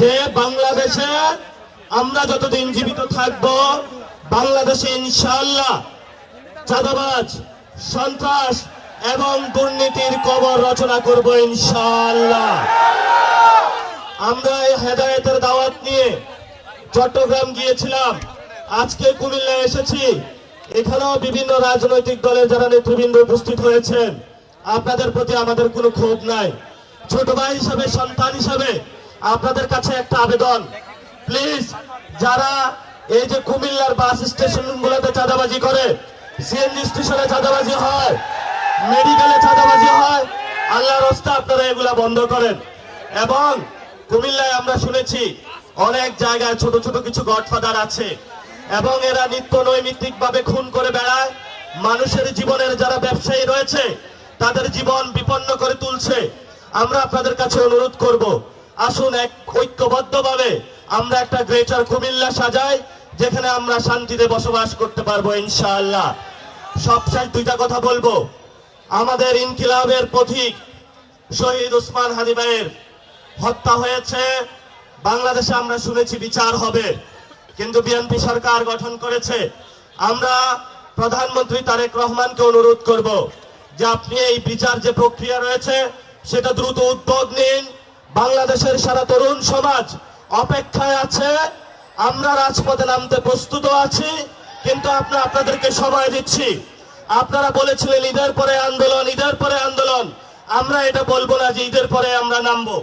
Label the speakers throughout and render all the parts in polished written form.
Speaker 1: যে বাংলাদেশে আমরা যতদিন জীবিত থাকব, বাংলাদেশে ইনশাআল্লাহ চাঁদাবাজ, সন্ত্রাস এবং দুর্নীতির কবর রচনা করব ইনশাআল্লাহ। আমরা এই হেদায়েতের দাওয়াত নিয়ে চট্টগ্রাম গিয়েছিলাম, আজকে কুমিল্লায় এসেছি। এখানেও বিভিন্ন রাজনৈতিক দলের যারা নেতৃবৃন্দ উপস্থিত হয়েছেন, আপনাদের প্রতি আমাদের কোনো ক্ষোভ নাই। ছোট ভাই হিসাবে, সন্তান হিসাবে আপনাদের কাছে একটা আবেদন, প্লিজ যারা এই যে কুমিল্লার বাস স্টেশনগুলোতে চাঁদাবাজি করে, সিএনজি স্টেশনে চাঁদাবাজি হয়, মেডিকেলে চাঁদাবাজি হয়, আল্লাহর রাস্তায় আপনারা এগুলা বন্ধ করেন। এবং কুমিল্লায় আমরা শুনেছি অনেক জায়গায় ছোট ছোট কিছু গডফাদার আছে এবং এরা নিত্য নৈমিত্তিক ভাবে খুন করে বেড়ায়, মানুষের জীবনের যারা ব্যবসায়ী রয়েছে তাদের জীবন বিপন্ন করে তুলছে। আমরা আপনাদের কাছে অনুরোধ করব, আসুন এক ঐক্যবদ্ধভাবে আমরা একটা গ্রেটার কুমিল্লা সাজাই, যেখানে আমরা শান্তিতে বসবাস করতে পারবো ইনশাআল্লাহ। সবশেষ দুইটা কথা বলবো। আমাদের ইনকিলাবের পথিক শহীদ ওসমান হাদি ভাইয়ের হত্যা হয়েছে, বাংলাদেশে আমরা শুনেছি বিচার হবে, কিন্তু বিএনপি সরকার গঠন করেছে। আমরা প্রধানমন্ত্রী তারেক রহমানকে অনুরোধ করব যে আপনি এই বিচার যে প্রক্রিয়া রয়েছে সেটা দ্রুত উদ্যোগ নিন। বাংলাদেশের সারা তরুণ সমাজ অপেক্ষায় আছে, আমরা রাজপথে নামতে প্রস্তুত আছি, কিন্তু আপনাদেরকে সময় দিচ্ছি। আপনারা বলেছিলেন ঈদের পরে আন্দোলন, ঈদের পরে আন্দোলন। আমরা এটা বলবো না যে ঈদের পরে আমরা নামবো।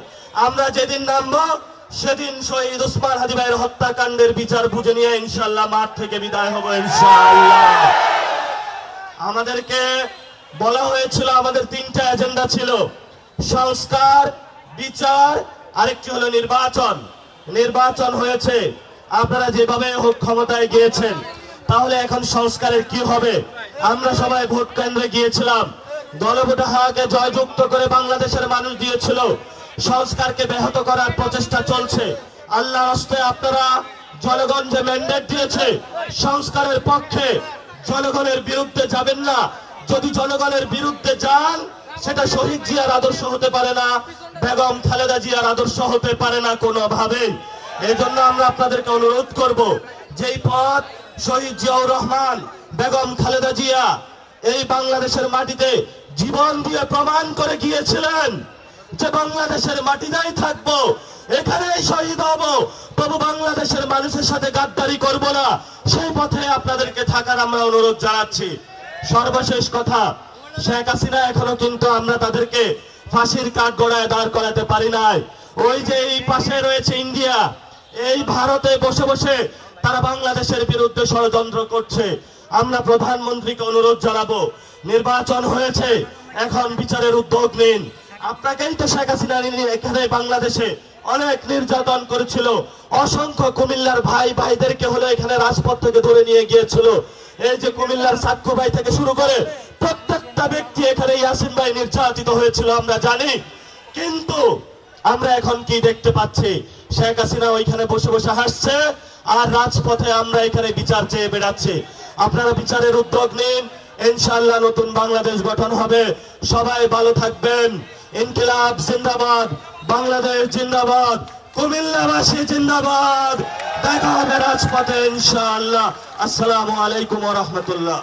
Speaker 1: আমরা যেদিন নামবো সেদিন শহীদ ওসমান হাদি ভাইয়ের হত্যাকাণ্ডের বিচার বুঝে নিয়ে ইনশাআল্লাহ মাঠ থেকে বিদায় হবো ইনশাআল্লাহ। আমাদেরকে বলা হয়েছিল আমাদের তিনটা এজেন্ডা ছিল, সংস্কার, বিচার, আরেকটি হলো নির্বাচন। নির্বাচন হয়েছে, আপনারা যেভাবে হোক ক্ষমতায় গিয়েছেন, তাহলে এখন সংস্কারের কি হবে? আমরা সবাই ভোট কেন্দ্রে গিয়েছিলাম, দলভোট হাকে জয়যুক্ত করে বাংলাদেশের মানুষ দিয়েছিল। সংস্কারকে ব্যাহত করার প্রচেষ্টা চলছে। আল্লাহর রাস্তায় আপনারা জনগণ যে ম্যান্ডেট দিয়েছে সংস্কারের পক্ষে, জনগণের বিরুদ্ধে যাবেন না। যদি জনগণের বিরুদ্ধে যান সেটা শহীদ জিয়ার আদর্শ হতে পারে না, বেগম খালেদা জিয়ার আদর্শ হতে পারে না কোনোভাবে। এই জন্য আমরা আপনাদেরকে অনুরোধ করব, যেই পথ শহীদ জিয়াউর রহমান, বেগম খালেদা জিয়া এই বাংলাদেশের মাটিতে জীবন দিয়ে প্রমাণ করে গিয়েছিলেন যে বাংলাদেশের মাটিতেই থাকবো, এখানেই শহীদ হব, তবু বাংলাদেশের মানুষের সাথে গাদ্দারি করব না, সেই পথে আপনাদেরকে থাকার আমরা অনুরোধ জানাচ্ছি। সর্বশেষ কথা, শেখ হাসিনা এখনো কিন্তু আমরা তাদেরকে ফাঁসির কাঠগড়ায় দাঁড় করাতে পারি নাই। ওই যে এই পাশে রয়েছে ইন্ডিয়া, এই ভারতে বসে বসে তারা বাংলাদেশের বিরুদ্ধে ষড়যন্ত্র করছে। আমরা প্রধানমন্ত্রীকে অনুরোধ জানাবো, নির্বাচন হয়েছে, এখন বিচারের উদ্যোগ নিন। আপনাকেই তো শেখ হাসিনা এখানে বাংলাদেশে অনেক নির্যাতন করেছিল, অসংখ্য কুমিল্লার ভাইদেরকে হলো এখানে রাজপথ থেকে ধরে নিয়ে গিয়েছিল। এই যে কুমিল্লার সাক্ষ্য ভাই থেকে শুরু করে প্রত্যেকটা ব্যক্তি এখানে ইয়াসিন ভাই নির্যাতিত হয়েছিল আমরা জানি। কিন্তু আমরা এখন কি দেখতে পাচ্ছি? শেখ হাসিনা ওইখানে বসে বসে হাসছে, আর রাজপথে আমরা এখানে বিচার চেয়ে বেড়াচ্ছি। আপনারা বিচারের উদ্যোগ নিন, ইনশাআল্লাহ নতুন বাংলাদেশ গঠন হবে। সবাই ভালো থাকবেন। ইনকিলাব জিন্দাবাদ, বাংলাদেশ জিন্দাবাদ, কুমিল্লাবাসী জিন্দাবাদ। দেখা হবে রাজপথে ইনশাআল্লাহ। আসসালামু আলাইকুম ওয়া রাহমাতুল্লাহ।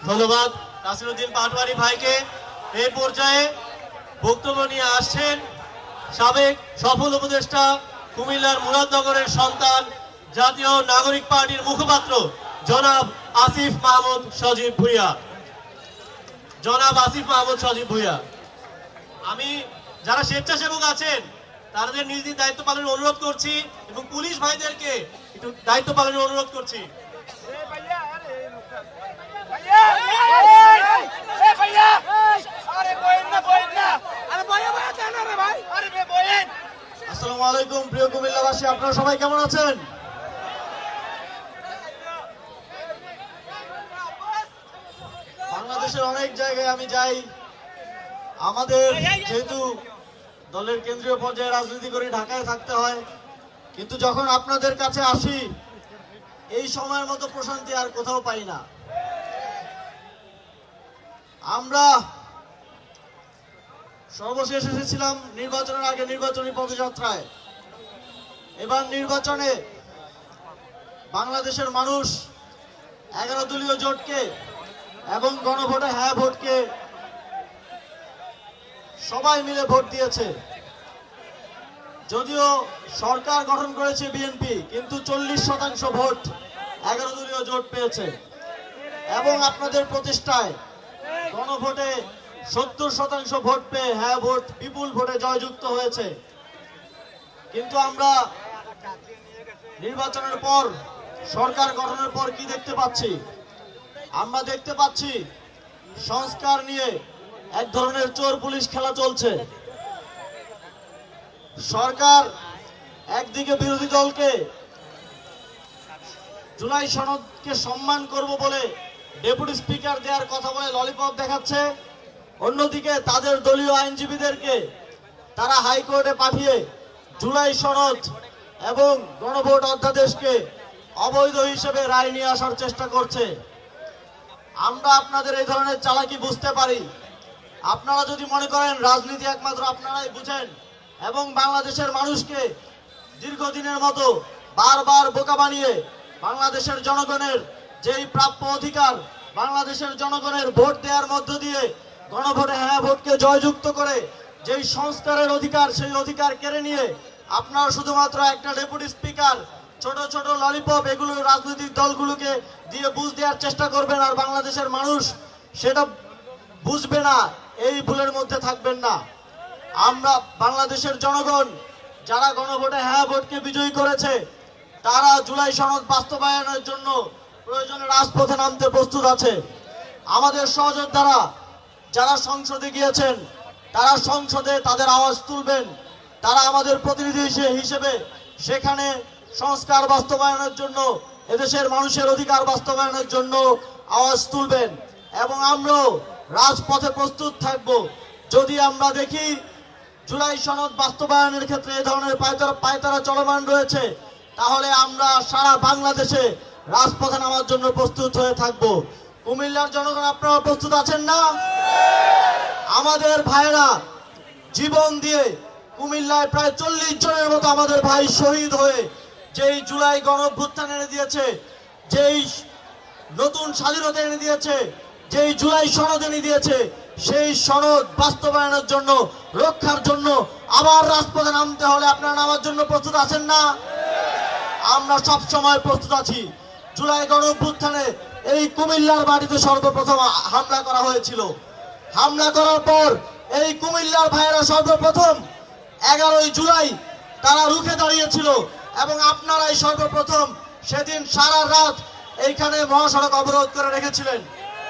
Speaker 2: ধন্যবাদ নাসিরউদ্দিন পাটোয়ারি ভাইকে। এই পর্যায়ে বক্তব্য নিয়ে আসছেন সাবেক সফল উপদেষ্টা, কুমিল্লার মুরাদনগরের সন্তান, জাতীয় নাগরিক পার্টির মুখপাত্র জনাব আসিফ মাহমুদ সজীব ভুঁইয়া। জনাব আসিফ মাহমুদ সজীব ভুঁইয়া। আমি যারা স্বেচ্ছাসেবক আছেন তাদের নিজ নিজ দায়িত্ব পালনের অনুরোধ করছি এবং পুলিশ ভাইদেরকে একটু দায়িত্ব পালনের অনুরোধ করছি। আসসালামু আলাইকুম প্রিয় কুমিল্লাবাসী, আপনারা সবাই কেমন আছেন? বাংলাদেশের অনেক জায়গায় আমি যাই, আমাদের যেহেতু দলের কেন্দ্রীয় পর্যায়ে রাজনীতি করে ঢাকায় থাকতে হয়, কিন্তু যখন আপনাদের কাছে আসি এই সময়ের মতো প্রশান্তি আর কোথাও পাই না।
Speaker 3: আমরা সর্বশেষ এসেছিলাম নির্বাচনের আগে নির্বাচনী পদযাত্রায়। এবার নির্বাচনে বাংলাদেশের মানুষ 11 দলীয় জোটকে এবং গণভোটে হ্যাঁ ভোটকে সবাই মিলে ভোট দিয়েছে। যদিও সরকার গঠন করেছে বিএনপি, কিন্তু 40% ভোট 11 দলীয় জোট পেয়েছে এবং আপনাদের প্রচেষ্টায় গণভোটে 70% ভোট পেয়ে হ্যাঁ ভোট বিপুল ভোটে জয়যুক্ত হয়েছে। কিন্তু আমরা নির্বাচনের পর, সরকার গঠনের পর কি দেখতে পাচ্ছি? আমরা দেখতে পাচ্ছি সংস্কার নিয়ে এক ধরনের চোর পুলিশ খেলা চলছে। সরকার একদিকে বিরোধী দলকে জুলাই সনদকে সম্মান করব বলে ডেপুটি স্পিকার দেওয়ার কথা বলে ললিপপ দেখাচ্ছে, অন্যদিকে তাদের দলীয় আইনজীবীদেরকে তারা হাইকোর্টে পাঠিয়ে জুলাই সনদ এবং গণভোট অধ্যাদেশকে অবৈধ হিসেবে রায় নিয়ে আসার চেষ্টা করছে। আমরা আপনাদের এই ধরনের চালাকি বুঝতে পারি। আপনারা যদি মনে করেন রাজনীতি একমাত্র আপনারাই বুঝেন এবং বাংলাদেশের মানুষকে দীর্ঘদিনের মতো বারবার বোকা বানিয়ে বাংলাদেশের জনগণের যেই প্রাপ্য অধিকার, বাংলাদেশের জনগণের ভোট দেওয়ার মধ্য দিয়ে গণভোটে হ্যাঁ ভোটকে জয়যুক্ত করে যেই সংস্কারের অধিকার, সেই অধিকার কেড়ে নিয়ে আপনারা শুধুমাত্র একটা ডেপুটি স্পিকার, ছোট ছোট ললিপপ এগুলো রাজনৈতিক দলগুলোকে দিয়ে বুঝ দেওয়ার চেষ্টা করবেন, আর বাংলাদেশের মানুষ সেটা বুঝবে না। এই ভুলের মধ্যে থাকবেন না। আমরা বাংলাদেশের জনগণ যারা গণভোটে হ্যাঁ ভোটকে বিজয়ী করেছে, তারা জুলাই সনদ বাস্তবায়নের জন্য প্রয়োজনে রাজপথে নামতে প্রস্তুত আছে। আমাদের সহযোদ্ধারা যারা সংসদে গিয়েছেন, তারা সংসদে তাদের আওয়াজ তুলবেন। তারা আমাদের প্রতিনিধি হিসেবে সেখানে সংস্কার বাস্তবায়নের জন্য, এদেশের মানুষের অধিকার বাস্তবায়নের জন্য আওয়াজ তুলবেন এবং আমরাও রাজপথে প্রস্তুত থাকব। যদি আমরা দেখি জুলাই সনদ বাস্তবায়নের ক্ষেত্রে এই ধরনের পায়তারা চলমান রয়েছে, তাহলে আমরা সারা বাংলাদেশে রাজপথে নামার জন্য প্রস্তুত হয়ে থাকব। কুমিল্লার জনগণ, আপনারা প্রস্তুত আছেন না? আমাদের ভাইরা জীবন দিয়ে কুমিল্লায় প্রায় 40 জনের মতো আমাদের ভাই শহীদ হয়ে যেই জুলাই গণঅভ্যুত্থান এনে দিয়েছে, যেই নতুন স্বাধীনতা এনে দিয়েছে, যেই জুলাই সনদ এনে দিয়েছে, সেই সনদ বাস্তবায়নের জন্য, রক্ষার জন্য আবার রাজপথে নামতে হলে আপনারা নামার জন্য প্রস্তুত আছেন না? আমরা সব সময় প্রস্তুত আছি। জুলাই গণঅভ্যুত্থানে এই কুমিল্লার বাড়িতে সর্বপ্রথম হামলা করা হয়েছিল। হামলা করার পর এই কুমিল্লার ভাইয়েরা সর্বপ্রথম 11ই জুলাই তারা রুখে দাঁড়িয়েছিল এবং আপনারাই সর্বপ্রথম সেদিন সারা রাত এইখানে মহাসড়ক অবরোধ করে রেখেছিলেন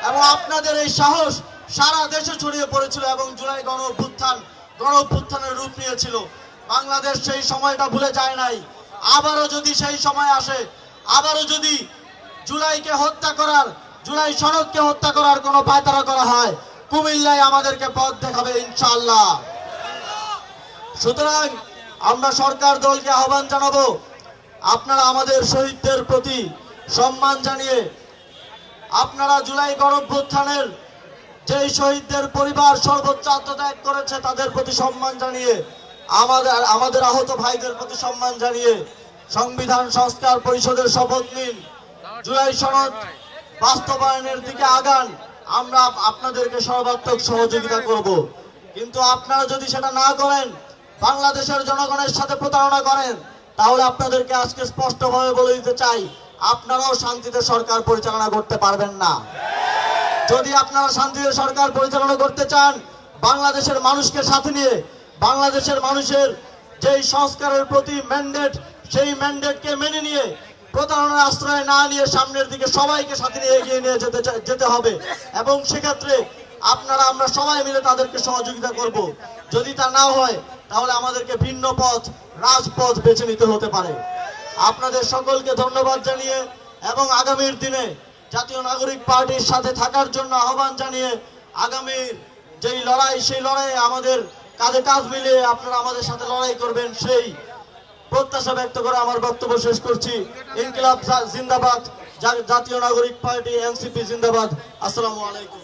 Speaker 3: এবং আপনাদের এই সাহস সারা দেশে ছড়িয়ে পড়েছিল এবং জুলাই গণঅভ্যুত্থানের রূপ নিয়েছিল। বাংলাদেশ সেই সময়টা ভুলে যায় নাই। আবারও যদি সেই সময় আসে, আবারও যদি জুলাইকে হত্যা করার, জুলাই সনদকে হত্যা করার কোনো পায়তারা করা হয়, কুমিল্লায় আমাদেরকে পথ দেখাবে ইনশাআল্লাহ। সুতরাং আমরা সরকার দলকে আহ্বান জানাবো, আপনারা আমাদের শহীদদের প্রতি সম্মান জানিয়ে, আপনারা জুলাই গণঅভ্যুত্থানের যেই শহীদদের পরিবার সর্বোচ্চ আত্মত্যাগ করেছে তাদের প্রতি সম্মান জানিয়ে, আমাদের আহত ভাইদের প্রতি সম্মান জানিয়ে সংবিধান সংস্কার পরিষদের শপথ নিন, জুলাই সনদ বাস্তবায়নের দিকে আগান। আমরা আপনাদেরকে সর্বাত্মক সহযোগিতা করব। কিন্তু আপনারা যদি সেটা না করেন, বাংলাদেশের জনগণের সাথে প্রতারণা করেন, তাহলে আপনাদেরকে আজকে স্পষ্টভাবে বলে দিতে চাই, আপনারাও শান্তিতে সরকার পরিচালনা করতে পারবেন না। যদি আপনারা শান্তিতে সরকার পরিচালনা করতে চান, বাংলাদেশের মানুষকে সাথে নিয়ে, বাংলাদেশের মানুষের যেই সংস্কারের প্রতি ম্যান্ডেট, সেই ম্যান্ডেটকে মেনে নিয়ে, প্রতারণার আশ্রয় না নিয়ে সামনের দিকে সবাইকে সাথে নিয়ে এগিয়ে নিয়ে যেতে হবে এবং সেক্ষেত্রে আমরা সবাই মিলে তাদেরকে সহযোগিতা করব। যদি তা না হয়, তাহলে আমাদেরকে ভিন্ন পথ, রাজপথ বেছে নিতে হতে পারে। আপনাদের সকলকে ধন্যবাদ জানিয়ে এবং আগামীর দিনে জাতীয় নাগরিক পার্টির সাথে থাকার জন্য আহ্বান জানিয়ে, আগামীর যেই লড়াই, সেই লড়াইয়ে আমাদের কাঁধে কাঁধ মিলিয়ে আপনারা আমাদের সাথে লড়াই করবেন, সেই প্রত্যাশা ব্যক্ত করে আমার বক্তব্য শেষ করছি। ইনকিলাব জিন্দাবাদ, জাতীয় নাগরিক পার্টি এনসিপি জিন্দাবাদ। আসসালামু আলাইকুম।